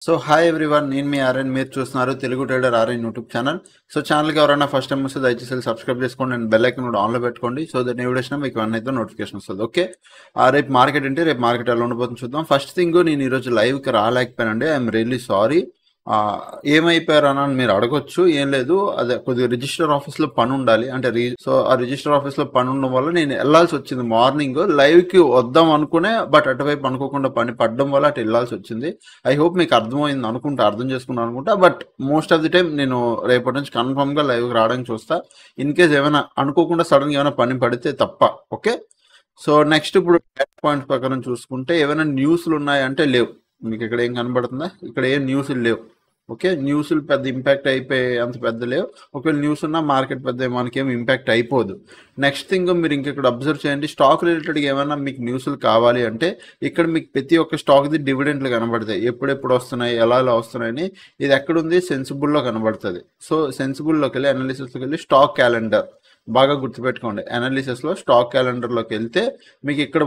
So hi everyone, నేను మీ RN. మీరు చూస్తున్నారు Telugu trader RN YouTube channel. So ఛానల్కి ఎవరైనా ఫస్ట్ టైం వస్తే దయచేసి సబ్స్క్రైబ్ చేసుకోండి అండ్ బెల్ ఐకన్ కూడా ఆన్లో పెట్టుకోండి. సో దట్ నేను వీడియో మీకు వన్ అయితే నోటిఫికేషన్ వస్తుంది. ఓకే, రేపు మార్కెట్ అంటే రేపు మార్కెట్ ఎలా ఉండబోతుంది చూద్దాం. ఫస్ట్ థింగ్, నేను ఈరోజు లైవ్కి రాలేకపోయానండి. I'm really sorry. ఏమైపోయారు అని మీరు అడగొచ్చు. ఏం లేదు, అదే కొద్దిగా రిజిస్టర్ ఆఫీస్లో పని ఉండాలి అంటే సో ఆ రిజిస్టర్ ఆఫీస్లో పని ఉండడం వల్ల నేను వెళ్ళాల్సి వచ్చింది. మార్నింగ్ లైవ్కి వద్దాం అనుకునే, బట్ అటువైపు అనుకోకుండా పని పడడం వల్ల అటు వెళ్ళాల్సి వచ్చింది. ఐ హోప్ మీకు అర్థమైంది అనుకుంటా, అర్థం చేసుకున్నాను అనుకుంటా. But most of the time నేను రేపటి నుంచి కన్ఫర్మ్గా లైవ్కి రావడానికి చూస్తా. ఇన్ కేస్ ఏమైనా అనుకోకుండా సడన్గా ఏమైనా పని పడితే తప్ప. ఓకే, సో నెక్స్ట్ ఇప్పుడు పాయింట్స్ ప్రకారం చూసుకుంటే ఏమైనా న్యూస్లు ఉన్నాయంటే లేవు. మీకు ఇక్కడ ఏం కనబడుతుందా? ఇక్కడ ఏం న్యూస్లు లేవు. ఓకే, న్యూస్లు పెద్ద ఇంపాక్ట్ అయిపోయి అంత పెద్ద లేవు. ఒకవేళ న్యూస్ ఉన్నా మార్కెట్ పెద్ద మనకేం ఇంపాక్ట్ అయిపోదు. నెక్స్ట్ థింగ్, మీరు ఇంకెక్కడ అబ్జర్వ్ చేయండి. స్టాక్ రిలేటెడ్గా ఏమైనా మీకు న్యూస్లు కావాలి అంటే ఇక్కడ మీకు ప్రతి ఒక్క స్టాక్ది డివిడెంట్లు కనబడతాయి, ఎప్పుడెప్పుడు వస్తున్నాయి, ఎలా వస్తున్నాయని. ఇది ఎక్కడుంది? సెన్సిబుల్లో కనబడుతుంది. సో సెన్సిబుల్లోకి వెళ్ళి అనాలిసిస్లోకి వెళ్ళి స్టాక్ క్యాలెండర్ బాగా గుర్తుపెట్టుకోండి. అనాలిసిస్లో స్టాక్ క్యాలెండర్లోకి వెళ్తే మీకు ఇక్కడ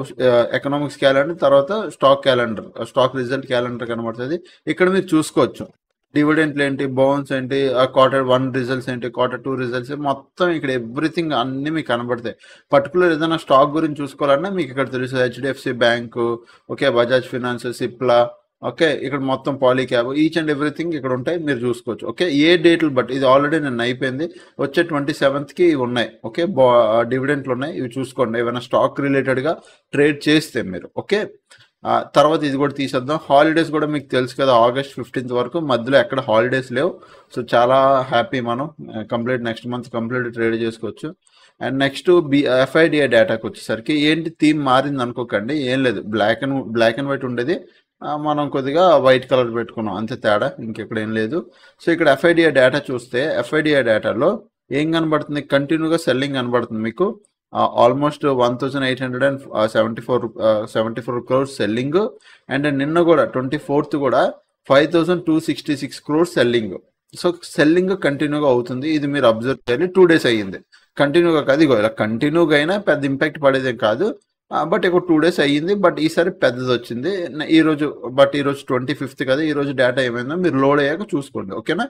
ఎకనామిక్స్ క్యాలెండర్, తర్వాత stock calendar, stock result calendar కనబడుతుంది. ఇక్కడ మీరు చూసుకోవచ్చు డివిడెంట్లు ఏంటి, బౌన్స్ ఏంటి, Q1 రిజల్ట్స్ ఏంటి, Q2 రిజల్ట్స్, మొత్తం ఇక్కడ ఎవ్రీథింగ్ అన్ని మీకు కనబడతాయి. పర్టికులర్ ఏదైనా స్టాక్ గురించి చూసుకోవాలన్నా మీకు ఇక్కడ తెలుసు. HDFC bank, okay, Bajaj finance, Cipla, okay, ఇక్కడ మొత్తం పాలీక్యాబ్, ఈచ్ అండ్ ఎవ్రీథింగ్ ఇక్కడ ఉంటాయి, మీరు చూసుకోవచ్చు. ఓకే, ఏ డేట్లు బట్ ఇది ఆల్రెడీ నేను అయిపోయింది, వచ్చే 27th ఇవి ఉన్నాయి. ఓకే, డివిడెంట్లు ఉన్నాయి, ఇవి చూసుకోండి ఏమైనా స్టాక్ రిలేటెడ్గా ట్రేడ్ చేస్తే మీరు. ఓకే, తర్వాత ఇది కూడా తీసేద్దాం. హాలిడేస్ కూడా మీకు తెలుసు కదా, August 15th వరకు, మధ్యలో ఎక్కడ హాలిడేస్ లేవు. సో చాలా హ్యాపీ, మనం complete next month complete trade చేసుకోవచ్చు. అండ్ నెక్స్ట్ FIDI డేటాకి వచ్చేసరికి ఏంటి థీమ్ మారింది అనుకోకండి, ఏం లేదు, బ్లాక్ అండ్ వైట్ ఉండేది, మనం కొద్దిగా వైట్ కలర్ పెట్టుకున్నాం, అంతే తేడా, ఇంకెక్కడ ఏం లేదు. సో ఇక్కడ FIDI డేటా చూస్తే FIDI డేటాలో ఏం కనబడుతుంది? కంటిన్యూగా సెల్లింగ్ కనబడుతుంది మీకు. Almost 1874 crores selling. అండ్ నిన్న కూడా 24th కూడా 5266 crores సెల్లింగ్. సో సెల్లింగ్ కంటిన్యూగా అవుతుంది, ఇది మీరు అబ్జర్వ్ చేయాలి. 2 days అయ్యింది కంటిన్యూగా కాదు, ఇగో ఇలా కంటిన్యూగా అయినా పెద్ద ఇంపాక్ట్ పడేదే కాదు. బట్ ఒక 2 days అయ్యింది, బట్ ఈసారి పెద్దది వచ్చింది ఈరోజు. బట్ ఈరోజు 25th కదా, ఈరోజు డేటా ఏమైందో మీరు లోడ్ అయ్యాక చూసుకోండి. ఓకేనా,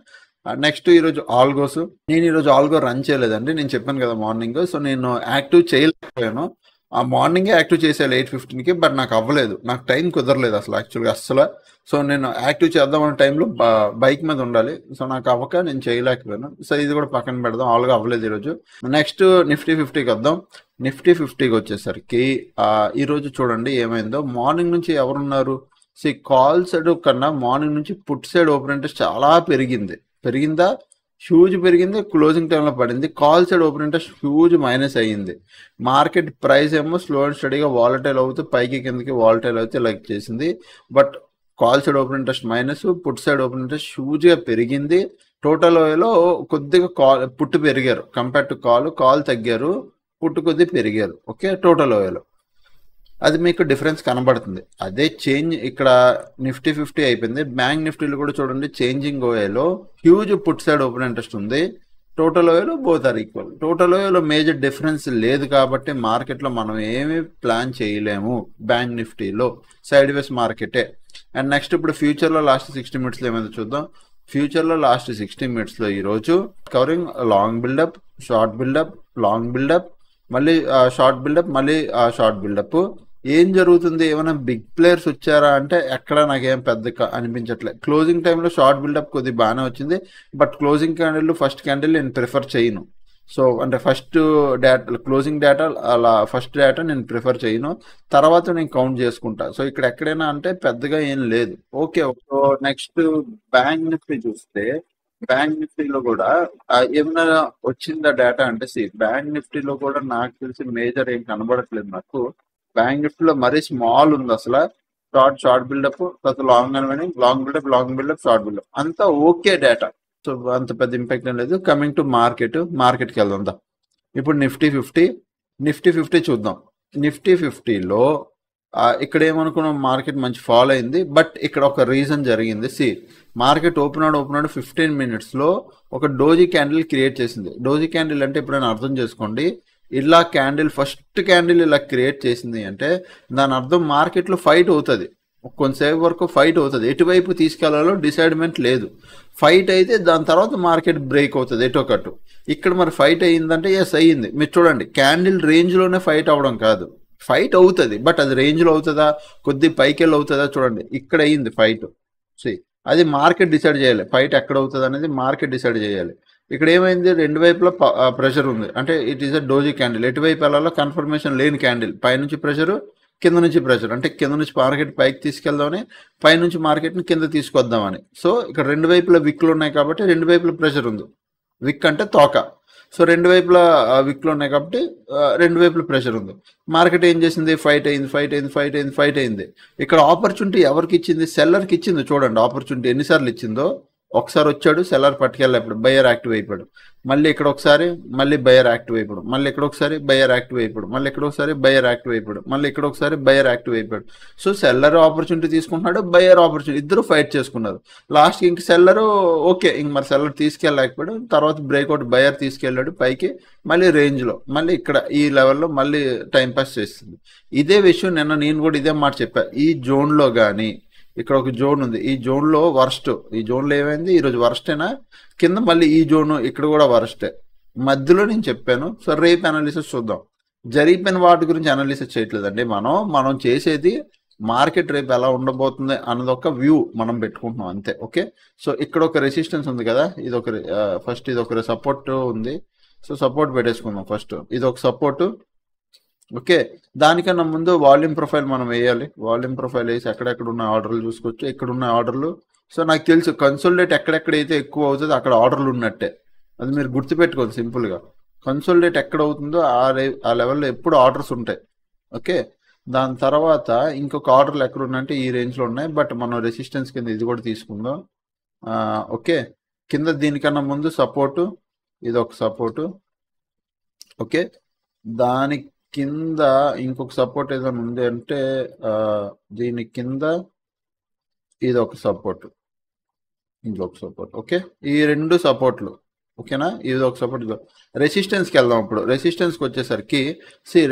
నెక్స్ట్ ఈరోజు ఆల్గోస్. నేను ఈరోజు ఆల్గో రన్ చేయలేదండి, నేను చెప్పాను కదా మార్నింగ్. సో నేను యాక్టివ్ చేయలేకపోయాను. ఆ మార్నింగే యాక్టివ్ చేసేయాలి 8:15కి, బట్ నాకు అవ్వలేదు, నాకు టైం కుదరలేదు అసలు యాక్చువల్గా అస్సలు. సో నేను యాక్టివ్ చేద్దామన్న టైంలో బైక్ మీద ఉండాలి, సో నాకు అవ్వక నేను చేయలేకపోయాను. సో ఇది కూడా పక్కన పెడదాం, ఆల్గా అవ్వలేదు ఈరోజు. నెక్స్ట్ నిఫ్టీ 50కి వద్దాం. నిఫ్టీ 50కి వచ్చేసరికి ఈరోజు చూడండి ఏమైందో. మార్నింగ్ నుంచి ఎవరున్నారు? కాల్ సైడ్ కన్నా మార్నింగ్ నుంచి పుట్ సైడ్ ఓపెన్ ఇంట్రెస్ట్ చాలా పెరిగిందా? హ్యూజ్ పెరిగింది, క్లోజింగ్ టైంలో పడింది. Call side open interest huge minus అయ్యింది. మార్కెట్ ప్రైస్ ఏమో స్లో అండ్ స్టడీగా వాలటైల్ అవుతూ పైకి కిందకి వాలటైల్ అవుతూ లైక్ చేసింది. But call side open interest minus, put side open interest హ్యూజ్గా పెరిగింది. టోటల్ ఓవేలో కొద్దిగా పుట్టు పెరిగారు కంపేర్ టు కాల్ తగ్గారు, పుట్టు కొద్దిగా పెరిగారు. ఓకే, టోటల్ ఓవేలో అది మీకు డిఫరెన్స్ కనబడుతుంది. అదే చేంజ్ ఇక్కడ నిఫ్టీ 50 అయిపోయింది. బ్యాంక్ నిఫ్టీలో కూడా చూడండి, చేంజింగ్ ఓవేలో huge put side open interest ఉంది. టోటల్ ఓవేలో బోత్ ఆర్ ఈక్వల్. టోటల్ ఓవేలో మేజర్ డిఫరెన్స్ లేదు కాబట్టి మార్కెట్లో మనం ఏమి ప్లాన్ చేయలేము. బ్యాంక్ నిఫ్టీలో సైడ్ వేస్ మార్కెటే. అండ్ నెక్స్ట్ ఇప్పుడు ఫ్యూచర్లో లాస్ట్ 60 minutesలో ఏమైందో చూద్దాం. ఫ్యూచర్లో లాస్ట్ 60 minutesలో ఈరోజు covering long buildup, short buildup, long buildup, మళ్ళీ షార్ట్ బిల్డప్, మళ్ళీ షార్ట్ బిల్డప్. ఏం జరుగుతుంది? ఏమైనా బిగ్ ప్లేయర్స్ వచ్చారా అంటే ఎక్కడ నాకేం పెద్ద అనిపించట్లేదు. క్లోజింగ్ టైంలో షార్ట్ బిల్డప్ కొద్దిగా బాగానే వచ్చింది, but closing candle first candle నేను ప్రిఫర్ చేయను. సో అంటే ఫస్ట్ డేటా, క్లోజింగ్ డేటా, అలా ఫస్ట్ డేటా నేను ప్రిఫర్ చేయను, తర్వాత నేను కౌంట్ చేసుకుంటా. సో ఇక్కడ ఎక్కడైనా అంటే పెద్దగా ఏం లేదు. Okay, so next bank Nifty చూస్తే, బ్యాంక్ నిఫ్టీలో కూడా ఏమైనా వచ్చిందా డేటా అంటే బ్యాంక్ నిఫ్టీలో కూడా నాకు తెలిసి మేజర్ ఏం కనబడట్లేదు నాకు. బ్యాంక్ నిఫ్టీలో మరీ స్మాల్ ఉంది అసలు. షార్ట్ బిల్డప్, తర్వాత లాంగ్ బిల్డప్, షార్ట్ బిల్డప్, అంతా ఓకే డేటా. సో అంత పెద్ద ఇంపాక్ట్ ఏం లేదు. కమింగ్ టు మార్కెట్కి వెళ్దాం. ఇప్పుడు నిఫ్టీ 50 చూద్దాం. నిఫ్టీ 50లో ఇక్కడ ఏమనుకున్నాం, మార్కెట్ మంచి ఫాల్ అయింది, బట్ ఇక్కడ ఒక రీజన్ జరిగింది. మార్కెట్ ఓపెన్ 15 minutesలో ఒక డోజీ క్యాండిల్ క్రియేట్ చేసింది. డోజీ క్యాండిల్ అంటే ఎప్పుడైనా అర్థం చేసుకోండి, ఇలా క్యాండిల్ ఫస్ట్ క్యాండిల్ ఇలా క్రియేట్ చేసింది అంటే దాని అర్థం మార్కెట్లో ఫైట్ అవుతుంది. కొంతసేపు వరకు ఫైట్ అవుతుంది, ఎటువైపు తీసుకెళ్లాలో డిసైడ్మెంట్ లేదు. ఫైట్ అయితే దాని తర్వాత మార్కెట్ బ్రేక్ అవుతుంది ఎటోకట్టు. ఇక్కడ మరి ఫైట్ అయ్యిందంటే ఎస్ అయ్యింది. మీరు చూడండి క్యాండిల్ రేంజ్లోనే ఫైట్ అవ్వడం కాదు, ఫైట్ అవుతుంది బట్ అది రేంజ్లో అవుతుందా, కొద్ది పైకి వెళ్ళి అవుతుందా, చూడండి ఇక్కడ అయ్యింది ఫైట్. అది మార్కెట్ డిసైడ్ చేయాలి, ఫైట్ ఎక్కడ అవుతుంది అనేది మార్కెట్ డిసైడ్ చేయాలి. ఇక్కడ ఏమైంది, రెండు వైపులా ప్రెషర్ ఉంది, అంటే it is a doji candle. ఎటువైపు వెళ్ళాలో కన్ఫర్మేషన్ లేని క్యాండిల్, పైనుంచి ప్రెషరు కింద నుంచి ప్రెషర్, అంటే కింద నుంచి మార్కెట్ పైకి తీసుకెళ్దామని, పైనుంచి మార్కెట్ని కింద తీసుకొద్దామని. సో ఇక్కడ రెండు వైపులా విక్లు ఉన్నాయి కాబట్టి రెండు వైపులా ప్రెషర్ ఉంది. విక్ అంటే తోక. సో రెండు వైపులా విక్లు ఉన్నాయి కాబట్టి రెండు వైపులా ప్రెషర్ ఉంది. మార్కెట్ ఏం చేసింది, ఫైట్ అయింది. ఇక్కడ ఆపర్చునిటీ ఎవరికి ఇచ్చింది, సెల్లర్కి ఇచ్చింది. చూడండి ఆపర్చునిటీ ఎన్నిసార్లు ఇచ్చిందో. ఒకసారి వచ్చాడు సెల్లర్ పట్టుకెళ్ళేప్పుడు బయ్యర్ యాక్టివ్ అయిపోయాడు, మళ్ళీ ఇక్కడ ఒకసారి మళ్ళీ బయ్యర్ యాక్టివ్ అయిపోయాడు, మళ్ళీ ఇక్కడ ఒకసారి బయ్యర్ యాక్టివ్ అయిపోయాడు, మళ్ళీ ఇక్కడ ఒకసారి బయ్యర్ యాక్టివ్ అయిపోయాడు, మళ్ళీ ఇక్కడ ఒకసారి బయ్యర్ యాక్టివ్ అయిపోయాడు. సో సెల్లర్ ఆపర్చునిటీ తీసుకుంటున్నాడు, బయ్యర్ ఆపర్చునిటీ, ఇద్దరు ఫైట్ చేసుకున్నారు. లాస్ట్కి ఇంక సెల్లరు ఓకే, ఇంక మరి సెల్లర్ తీసుకెళ్ళలేకపోయాడు. తర్వాత బ్రేక్అవుట్ బయ్యర్ తీసుకెళ్ళాడు పైకి, మళ్ళీ రేంజ్లో మళ్ళీ ఇక్కడ ఈ లెవెల్లో మళ్ళీ టైంపాస్ చేస్తుంది. ఇదే విషయం నిన్న నేను కూడా ఇదే మాట చెప్పా. ఈ జోన్లో కానీ ఇక్కడ ఒక జోన్ ఉంది, ఈ జోన్లో వర్స్ట్, ఈ జోన్లో ఏమైంది ఈరోజు వర్స్టేనా, కింద మళ్ళీ ఈ జోను ఇక్కడ కూడా వర్స్టే, మధ్యలో నేను చెప్పాను. సో రేపు అనాలిసిస్ చూద్దాం. జరిగిపోయిన వాటి గురించి అనాలిసిస్ చేయట్లేదండి మనం చేసేది మార్కెట్ రేపు ఎలా ఉండబోతుంది అన్నది ఒక వ్యూ మనం పెట్టుకుంటున్నాం అంతే. ఓకే, సో ఇక్కడ ఒక రెసిస్టెన్స్ ఉంది కదా, ఇది ఒక ఫస్ట్ ఇది ఒక సపోర్ట్ ఉంది. సో సపోర్ట్ పెట్టేసుకుందాం ఫస్ట్, ఇది ఒక సపోర్టు. ఓకే, దానికన్నా ముందు వాల్యూమ్ ప్రొఫైల్ మనం వేయాలి. వాల్యూమ్ ప్రొఫైల్ వేసి ఎక్కడెక్కడ ఉన్న ఆర్డర్లు చూసుకోవచ్చు, ఇక్కడ ఉన్న ఆర్డర్లు. సో నాకు తెలుసు కన్సోలిడేట్ ఎక్కడెక్కడైతే ఎక్కువ అవుతుందో అక్కడ ఆర్డర్లు ఉన్నట్టే, అది మీరు గుర్తుపెట్టుకోండి సింపుల్గా. కన్సోలిడేట్ ఎక్కడ అవుతుందో ఆ లెవెల్లో ఎప్పుడు ఆర్డర్స్ ఉంటాయి. ఓకే, దాని తర్వాత ఇంకొక ఆర్డర్లు ఎక్కడ ఉన్నాయంటే ఈ రేంజ్లో ఉన్నాయి, బట్ మనం రెసిస్టెన్స్ కింద ఇది కూడా తీసుకుందాం. ఓకే, కింద దీనికన్నా ముందు సపోర్టు, ఇది ఒక సపోర్టు. ఓకే, దాని కింద ఇంకొక సపోర్ట్ ఏదైనా ఉంది అంటే దీని కింద ఇది ఒక సపోర్ట్, ఇంకొక సపోర్ట్. ఓకే, ఈ రెండు సపోర్ట్లు. ఓకేనా, ఇది ఒక సపోర్ట్. రెసిస్టెన్స్కి వెళ్దాం. ఇప్పుడు రెసిస్టెన్స్కి వచ్చేసరికి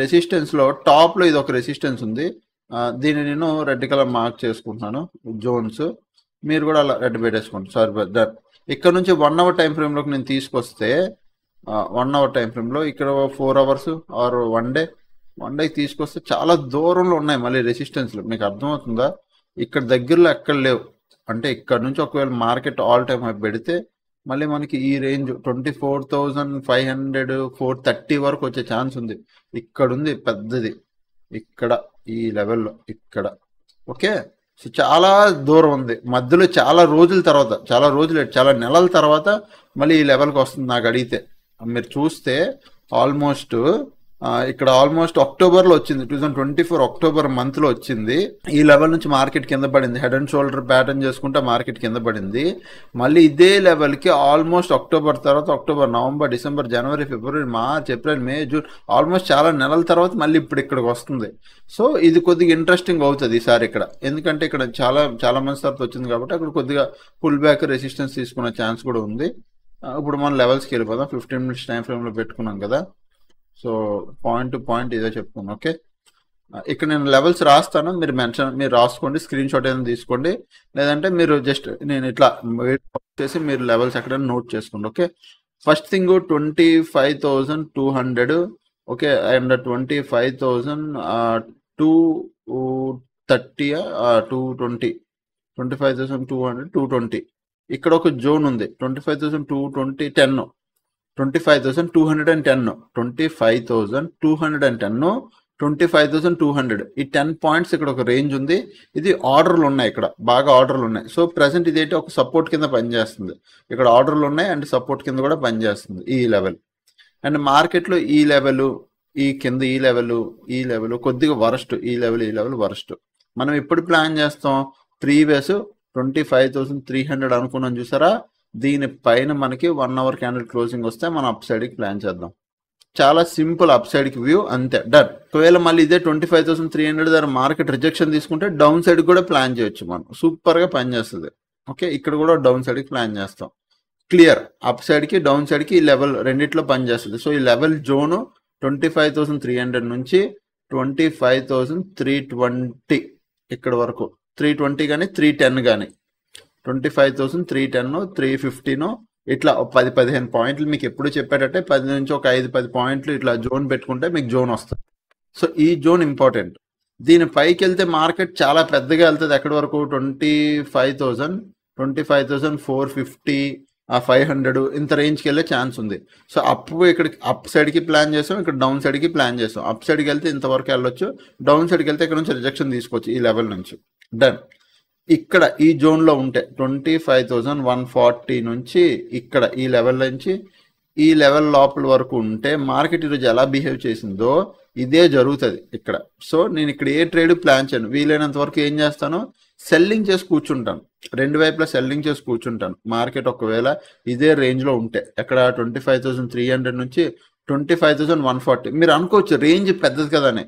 రెసిస్టెన్స్లో టాప్లో ఇది ఒక రెసిస్టెన్స్ ఉంది, దీన్ని నేను రెడ్ కలర్ మార్క్ చేసుకుంటున్నాను, జోన్స్. మీరు కూడా అలా రెడ్ పెట్టేసుకోండి. Sorry done. ఇక్కడ నుంచి 1 అవర్ టైం ఫ్రేమ్లోకి నేను తీసుకొస్తే 1 అవర్ టైం ఫ్రేమ్లో ఇక్కడ 4 అవర్స్ ఆర్ వన్ డే తీసుకొస్తే చాలా దూరంలో ఉన్నాయి మళ్ళీ రెసిస్టెన్స్లు. మీకు అర్థమవుతుందా, ఇక్కడ దగ్గరలో ఎక్కడ లేవు. అంటే ఇక్కడ నుంచి ఒకవేళ మార్కెట్ ఆల్ టైమ్ హై పెడితే మళ్ళీ మనకి ఈ రేంజ్ 24,500 430 వరకు వచ్చే ఛాన్స్ ఉంది. ఇక్కడ ఉంది పెద్దది, ఇక్కడ ఈ లెవెల్లో ఇక్కడ. ఓకే, సో చాలా దూరం ఉంది, మధ్యలో చాలా రోజుల తర్వాత, చాలా నెలల తర్వాత మళ్ళీ ఈ లెవెల్కి వస్తుంది. నాకు అడిగితే మీరు చూస్తే ఇక్కడ ఆల్మోస్ట్ అక్టోబర్లో వచ్చింది, 2024 అక్టోబర్ మంత్లో వచ్చింది. ఈ లెవెల్ నుంచి మార్కెట్ కింద పడింది, హెడ్ అండ్ షోల్డర్ ప్యాటర్న్ చేసుకుంటే మార్కెట్ కింద పడింది. మళ్ళీ ఇదే లెవెల్కి ఆల్మోస్ట్ అక్టోబర్ తర్వాత అక్టోబర్, నవంబర్, డిసెంబర్, జనవరి, ఫిబ్రవరి, మార్చ్, ఏప్రిల్, మే, జూన్, ఆల్మోస్ట్ చాలా నెలల తర్వాత మళ్ళీ ఇప్పుడు ఇక్కడికి వస్తుంది. సో ఇది కొద్దిగా ఇంట్రెస్టింగ్ అవుతుంది ఈసారి ఇక్కడ, ఎందుకంటే ఇక్కడ చాలా మంది తర్వాత వచ్చింది కాబట్టి అక్కడ కొద్దిగా పుల్ బ్యాక్ రెసిస్టెన్స్ తీసుకునే ఛాన్స్ కూడా ఉంది. ఇప్పుడు మనం లెవెల్స్కి వెళ్ళిపోదాం. 15 మినిట్స్ టైం ఫ్రేమ్లో పెట్టుకున్నాం కదా, సో పాయింట్ టు పాయింట్ ఇదే చెప్తున్నాను. ఓకే, ఇక్కడ నేను లెవెల్స్ రాస్తాను, మీరు రాసుకోండి, స్క్రీన్ షాట్ ఏదైనా తీసుకోండి, లేదంటే మీరు జస్ట్ నేను ఇట్లా చేసి మీరు లెవెల్స్ ఎక్కడైనా నోట్ చేసుకోండి. Okay, first thing 25,200. Okay, and 25,230 220 25,200 220. ఇక్కడ ఒక జోన్ ఉంది 25,220 10 25,210 25,210 25,200. ఈ 10 పాయింట్స్ ఇక్కడ ఒక రేంజ్ ఉంది. ఇది ఆర్డర్లు ఉన్నాయి, ఇక్కడ బాగా ఆర్డర్లు ఉన్నాయి. సో ప్రెసెంట్ ఇదేంటి ఒక సపోర్ట్ కింద పనిచేస్తుంది. ఇక్కడ ఆర్డర్లు ఉన్నాయి అండ్ సపోర్ట్ కింద కూడా పనిచేస్తుంది ఈ లెవెల్. అండ్ మార్కెట్లో ఈ లెవెల్, ఈ కింద ఈ లెవెల్ కొద్దిగా వరస్ట్, ఈ లెవెల్ వరస్ట్. మనం ఎప్పుడు ప్లాన్ చేస్తాం, ప్రీవియస్ 25,300 అనుకున్నాం చూసారా, దీనిపైన మనకి 1 అవర్ క్యాండిల్ క్లోజింగ్ వస్తే మనం అప్ సైడ్కి ప్లాన్ చేద్దాం. చాలా సింపుల్ అప్ సైడ్కి వ్యూ, అంతే, డన్. ఒకవేళ మళ్ళీ ఇదే 25,300 దగ్గర మార్కెట్ రిజెక్షన్ తీసుకుంటే డౌన్ సైడ్కి కూడా ప్లాన్ చేయొచ్చు మనం, సూపర్గా పనిచేస్తుంది. ఓకే, ఇక్కడ కూడా డౌన్ సైడ్కి ప్లాన్ చేస్తాం. క్లియర్, అప్ సైడ్కి డౌన్ సైడ్కి ఈ లెవెల్ రెండిట్లో పనిచేస్తుంది. సో ఈ లెవెల్ జోను 25,300 నుంచి 25,320 ఇక్కడ వరకు 320 కానీ 310 కానీ 25,310 315 ఇట్లా 10-15 పాయింట్లు మీకు ఎప్పుడు చెప్పేటట్టే 10 నుంచి ఒక 5-10 పాయింట్లు ఇట్లా జోన్ పెట్టుకుంటే మీకు జోన్ వస్తుంది. సో ఈ జోన్ ఇంపార్టెంట్. దీని పైకి వెళ్తే మార్కెట్ చాలా పెద్దగా వెళ్తుంది. ఎక్కడి వరకు 25,450 500 ఇంత రేంజ్కి వెళ్ళే ఛాన్స్ ఉంది. సో ఇక్కడ అప్ సైడ్కి ప్లాన్ చేసాం, ఇక్కడ డౌన్ సైడ్కి ప్లాన్ చేసాం. అప్ సైడ్కి వెళ్తే ఇంతవరకు వెళ్ళొచ్చు, డౌన్ సైడ్కి వెళ్తే ఇక్కడ నుంచి రిజెక్షన్ తీసుకోవచ్చు ఈ లెవెల్ నుంచి. డన్. ఇక్కడ ఈ జోన్లో ఉంటే 25,140 నుంచి ఇక్కడ ఈ లెవెల్ నుంచి ఈ లెవెల్ లోపల వరకు ఉంటే మార్కెట్ ఈరోజు ఎలా బిహేవ్ చేసిందో ఇదే జరుగుతుంది ఇక్కడ. సో నేను ఇక్కడ ఏ ట్రేడ్ ప్లాన్ చేయను, వీలైనంత వరకు ఏం చేస్తాను, సెల్లింగ్ చేసి కూర్చుంటాను, రెండు వైపులా సెల్లింగ్ చేసి కూర్చుంటాను. మార్కెట్ ఒకవేళ ఇదే రేంజ్లో ఉంటే ఎక్కడ 25,300 నుంచి 25,140 మీరు అనుకోవచ్చు రేంజ్ పెద్దది కదా అని.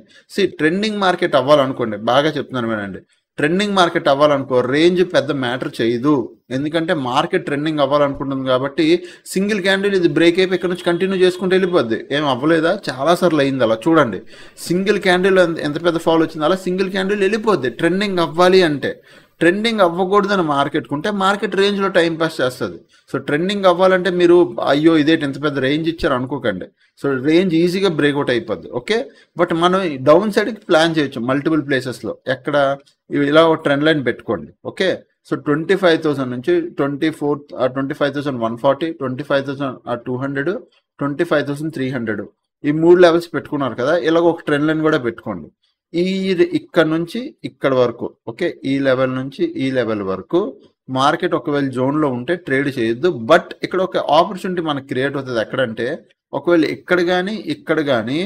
ట్రెండింగ్ మార్కెట్ అవ్వాలనుకోండి, బాగా చెప్తున్నాను వినండి, ట్రెండింగ్ మార్కెట్ అవ్వాలనుకో రేంజ్ పెద్ద మ్యాటర్ చేయదు. ఎందుకంటే మార్కెట్ ట్రెండింగ్ అవ్వాలనుకుంటుంది కాబట్టి సింగిల్ క్యాండిల్ ఇది బ్రేక్ అయిపోయి ఇక్కడ నుంచి కంటిన్యూ చేసుకుంటూ వెళ్ళిపోద్ది. ఏం అవ్వలేదా, చాలాసార్లు అయింది అలా. చూడండి సింగిల్ క్యాండిల్ ఎంత పెద్ద ఫాల్ వచ్చింది, అలా సింగిల్ క్యాండిల్ వెళ్ళిపోద్ది. ట్రెండింగ్ అవ్వాలి అంటే, ట్రెండింగ్ అవ్వకూడదని మార్కెట్కి ఉంటే మార్కెట్ రేంజ్లో టైం పాస్ చేస్తుంది. సో ట్రెండింగ్ అవ్వాలంటే మీరు అయ్యో ఇదేంటి ఎంత పెద్ద రేంజ్ ఇచ్చారు అనుకోకండి. సో రేంజ్ ఈజీగా బ్రేక్అవుట్ అయిపోద్ది. ఓకే, బట్ మనం డౌన్ సైడ్కి ప్లాన్ చేయొచ్చు మల్టిపుల్ ప్లేసెస్లో. ఎక్కడ ఇలా ఒక ట్రెండ్ లైన్ పెట్టుకోండి. ఓకే, సో 25,000 నుంచి 25,140 25,200 25,300 ఈ 3 లెవెల్స్ పెట్టుకున్నారు కదా, ఇలాగ ఒక ట్రెండ్ లైన్ కూడా పెట్టుకోండి. ఇక్కడ నుంచి ఇక్కడ వరకు, ఓకే, ఈ లెవెల్ నుంచి ఈ లెవెల్ వరకు మార్కెట్ ఒకవేళ జోన్లో ఉంటే ట్రేడ్ చేయొద్దు. బట్ ఇక్కడ ఒక ఆపర్చునిటీ మనకు క్రియేట్ అవుతుంది. ఎక్కడంటే ఒకవేళ ఇక్కడ కానీ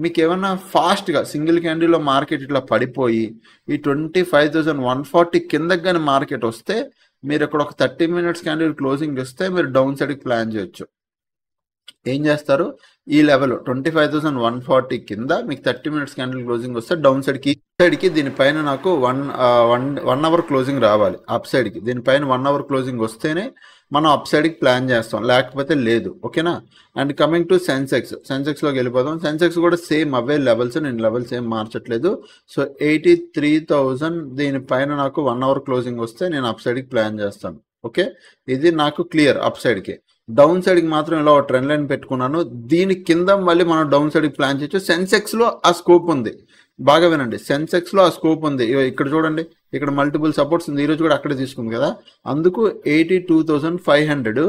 మీకు ఏమన్నా ఫాస్ట్గా సింగిల్ క్యాండిల్లో మార్కెట్ ఇట్లా పడిపోయి ఈ 25,140 కిందకి కానీ మార్కెట్ వస్తే మీరు ఇక్కడ ఒక 30 మినిట్స్ క్యాండిల్ క్లోజింగ్ వస్తే మీరు డౌన్ సైడ్కి ప్లాన్ చేయొచ్చు. ఏం చేస్తారు, ఈ లెవెల్ 25,140 కింద మీకు 30 మినిట్స్ క్యాండిల్ క్లోజింగ్ వస్తే డౌన్ సైడ్కి, సైడ్కి దీనిపైన నాకు వన్ అవర్ క్లోజింగ్ రావాలి. అప్ సైడ్కి దీనిపైన 1 అవర్ క్లోజింగ్ వస్తేనే మనం అప్ సైడ్కి ప్లాన్ చేస్తాం, లేకపోతే లేదు. ఓకేనా. అండ్ కమింగ్ టు సెన్సెక్స్లోకి వెళ్ళిపోదాం. సెన్సెక్స్ కూడా సేమ్ అవే లెవెల్స్, నేను లెవెల్స్ ఏం మార్చట్లేదు. సో 83,000 దీనిపైన నాకు 1 అవర్ క్లోజింగ్ వస్తే నేను అప్ సైడ్కి ప్లాన్ చేస్తాను. ఓకే, ఇది నాకు క్లియర్. అప్ సైడ్కి, డౌన్ సైడ్కి మాత్రం ఇలా ఒక ట్రెండ్ లైన్ పెట్టుకున్నాను. దీని కింద మళ్ళీ మనం డౌన్ సైడ్కి ప్లాన్ చేయొచ్చు. సెన్సెక్స్లో ఆ స్కోప్ ఉంది, బాగా వినండి, సెన్సెక్స్లో ఆ స్కోప్ ఉంది. ఇక్కడ చూడండి, ఇక్కడ మల్టిపుల్ సపోర్ట్స్ ఉంది, ఈరోజు కూడా అక్కడే తీసుకుంది కదా, అందుకు 82,500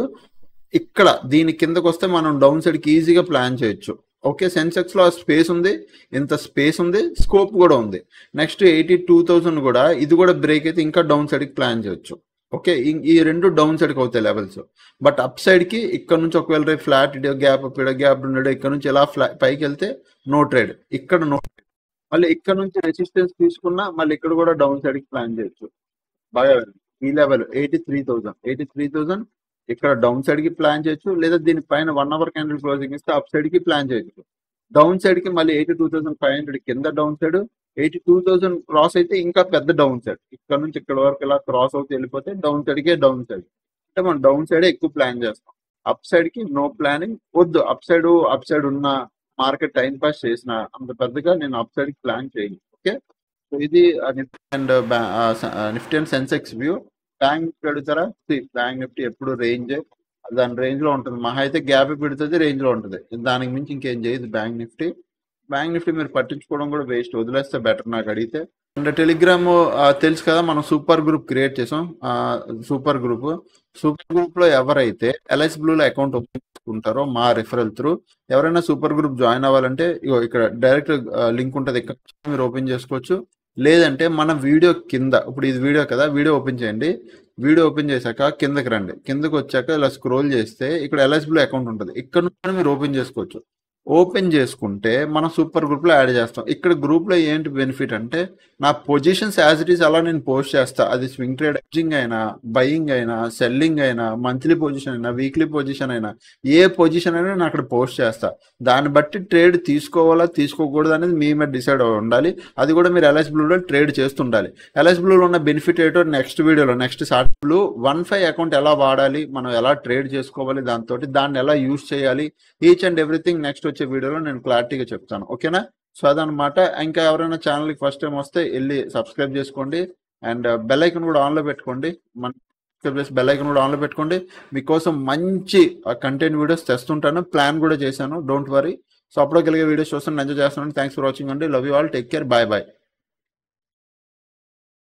ఇక్కడ దీని కిందకు వస్తే మనం డౌన్ సైడ్కి ఈజీగా ప్లాన్ చేయొచ్చు. ఓకే, సెన్సెక్స్లో ఆ స్పేస్ ఉంది, ఇంత స్పేస్ ఉంది, స్కోప్ కూడా ఉంది. నెక్స్ట్ 82,000 కూడా, ఇది కూడా బ్రేక్ అయితే ఇంకా డౌన్ సైడ్కి ప్లాన్ చేయొచ్చు. ఓకే, ఈ రెండు డౌన్ సైడ్కి అవుతాయి లెవెల్స్. బట్ అప్ సైడ్కి ఇక్కడ నుంచి ఒకవేళ రేపు ఫ్లాట్ గ్యాప్ ఉండడు, ఇక్కడ నుంచి ఎలా పైకి వెళ్తే నో ట్రేడ్, ఇక్కడ నో ట్రేడ్. మళ్ళీ ఇక్కడ నుంచి రెసిస్టెన్స్ తీసుకున్నా మళ్ళీ ఇక్కడ కూడా డౌన్ సైడ్కి ప్లాన్ చేయొచ్చు. బాగా ఈ లెవెల్ 83,000 ఇక్కడ డౌన్ సైడ్కి ప్లాన్ చేయొచ్చు, లేదా దీనిపైన 1 అవర్ క్యాండిల్ క్లోజింగ్ ఇస్తే అప్ సైడ్కి ప్లాన్ చేయొచ్చు. డౌన్ సైడ్కి మళ్ళీ 82,500 కింద డౌన్ సైడ్, 82,000 క్రాస్ అయితే ఇంకా పెద్ద డౌన్ సైడ్. ఇక్కడ నుంచి ఇక్కడ వరకు ఇలా క్రాస్ అవుతూ వెళ్ళిపోతే డౌన్ సైడ్కే డౌన్ సైడ్ అంటే మనం డౌన్ సైడే ఎక్కువ ప్లాన్ చేస్తాం. అప్ సైడ్కి నో ప్లానింగ్ వద్దు. అప్ సైడ్ ఉన్న మార్కెట్ టైం పాస్ చేసిన అంత పెద్దగా నేను అప్ సైడ్కి ప్లాన్ చేయను. ఓకే, సో ఇది Nifty and Sensex view. Bank Nifty అడుగుతారా, బ్యాంక్ నిఫ్టీ ఎప్పుడు రేంజ్, దాని రేంజ్లో ఉంటుంది. మహా అయితే గ్యాప్ పెడుతుంది, రేంజ్లో ఉంటుంది, దానికి మించి ఇంకేం చేయదు బ్యాంక్ నిఫ్టీ. మీరు పట్టించుకోవడం కూడా వేస్ట్, వదిలేస్తే బెటర్ నాకు అడిగితే. అండ్ టెలిగ్రామ్ తెలుసు కదా, మనం సూపర్ గ్రూప్ క్రియేట్ చేసాం. సూపర్ గ్రూప్లో ఎవరైతే ఎల్ఐసి బ్లూలో అకౌంట్ ఓపెన్ చేసుకుంటారో మా రిఫరల్ త్రూ, ఎవరైనా సూపర్ గ్రూప్ జాయిన్ అవ్వాలంటే ఇక్కడ డైరెక్ట్ లింక్ ఉంటుంది, ఇక్కడ మీరు ఓపెన్ చేసుకోవచ్చు. లేదంటే మన వీడియో కింద, ఇప్పుడు ఇది వీడియో కదా, వీడియో ఓపెన్ చేయండి. వీడియో ఓపెన్ చేశాక కిందకి రండి, కిందకి వచ్చాక ఇలా స్క్రోల్ చేస్తే ఇక్కడ ఎల్ఐసి బ్లూ అకౌంట్ ఉంటుంది, ఇక్కడ నుంచి మీరు ఓపెన్ చేసుకోవచ్చు. ఓపెన్ చేసుకుంటే మనం సూపర్ గ్రూప్లో యాడ్ చేస్తాం. ఇక్కడ గ్రూప్లో ఏంటి బెనిఫిట్ అంటే, నా పొజిషన్స్ యాజ్ ఇట్ ఈస్ అలా నేను పోస్ట్ చేస్తా. అది స్వింగ్ ట్రేడ్ హెడ్జింగ్ అయినా, బయింగ్ అయినా, సెల్లింగ్ అయినా, మంత్లీ పొజిషన్ అయినా, వీక్లీ పొజిషన్ అయినా, ఏ పొజిషన్ అయినా నేను అక్కడ పోస్ట్ చేస్తా. దాన్ని బట్టి ట్రేడ్ తీసుకోవాలా తీసుకోకూడదు అనేది మీ మీద డిసైడ్ ఉండాలి. అది కూడా మీరు ఎల్ఐసి బ్లూలో ట్రేడ్ చేస్తుండాలి. ఎల్ఐసి బ్లూలో ఉన్న బెనిఫిట్ ఏంటో నెక్స్ట్ వీడియోలో, నెక్స్ట్ షార్ట్ బ్లూ 1.5 అకౌంట్ ఎలా వాడాలి, మనం ఎలా ట్రేడ్ చేసుకోవాలి, దాన్ని ఎలా యూజ్ చేయాలి, ఈచ్ అండ్ ఎవ్రీథింగ్ నెక్స్ట్ వచ్చే వీడియోలో నేను క్లారిటీగా చెప్తాను. ఓకేనా. సో అదనమాట. ఇంకా ఎవరైనా ఛానల్కి ఫస్ట్ టైం వస్తే వెళ్ళి సబ్స్క్రైబ్ చేసుకోండి. అండ్ బెల్ ఐకన్ కూడా ఆన్లో పెట్టుకోండి. మన బెల్ ఐకన్ కూడా ఆన్లో పెట్టుకోండి. మీకోసం మంచి కంటెంట్ వీడియోస్ తెస్తుంటాను, ప్లాన్ కూడా చేశాను, డోంట్ వరీ. సో అప్పుడు కలిగే వీడియోస్ చూస్తాను, ఎంజాయ్ చేస్తున్నాను. థ్యాంక్స్ ఫర్ వాచింగ్ అండి. Love you all, take care, bye bye.